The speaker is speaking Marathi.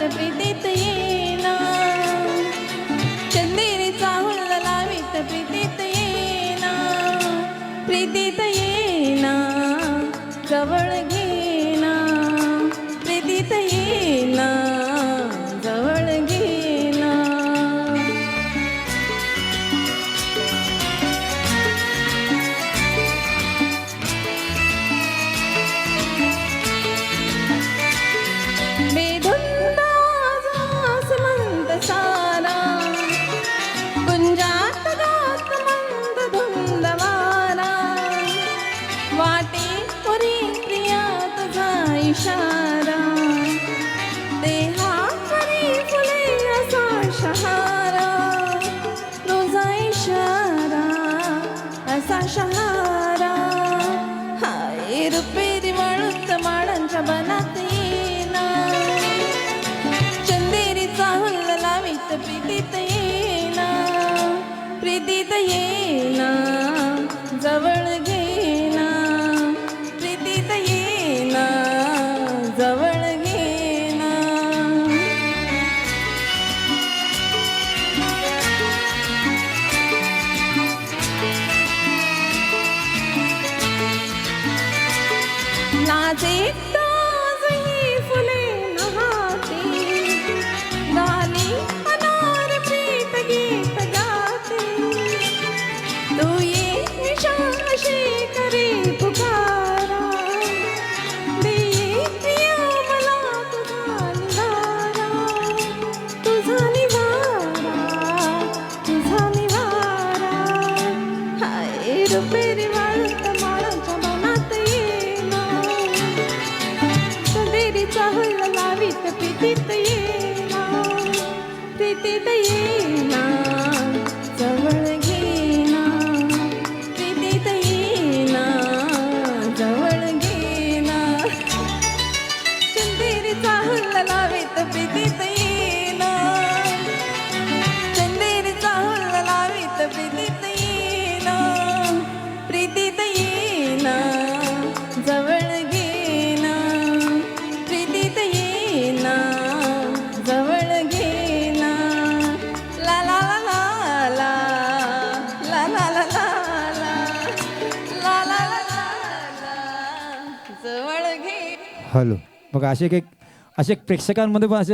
प्रीतीत येना, चंदेरीचा हुल्ला लावीत प्रीतीत येना, प्रीतीत येना, जवळ घेना, प्रीतीत येना, जवळ घेना. बेधुंद आसमंत सारा, कुंजात गात मंद धुंद वारा, वाटे पुरी प्रिया तुझा इशारा, देहावरी फुले असा शहारा, तुझा इशारा असा शहारा. हाय रुपेरी वाळूत माडांच्या बनात येना, चंदेरीचा हुल्ला लावीत प्रीतीत येना, प्रीतीत येना, जवळ घेना, प्रीतीत येना, जवळ घेना. लाजे ताजही फुले नहाते, गाली अनार प्रीत गीत गाते, तू ये निशाशी करे पुकारा, दे प्रिया मला तुझा निवारा, तुझा निवारा. हाय रुपेरी वाळूत माडांच्या बनात येना, चंदेरीचा हुल्ला लावीत प्रीतीत येना, प्रीतीत येना, जवळ घेना, प्रीतीत येना, जवळ घेना. चंदेरीचा हुल्ला लावीत प्रीतीत येना, चंदेरीचा हुल्ला लावीत प्रीतीत येना, प्रीतीत येना, जवळ घेना, प्रीतीत येना, जवळ घेना. ला ला ला ला ला ला ला ला ला ला ला ला ला, जवळ घे. हॅलो. मग असे एक प्रेक्षकांमध्ये पण असे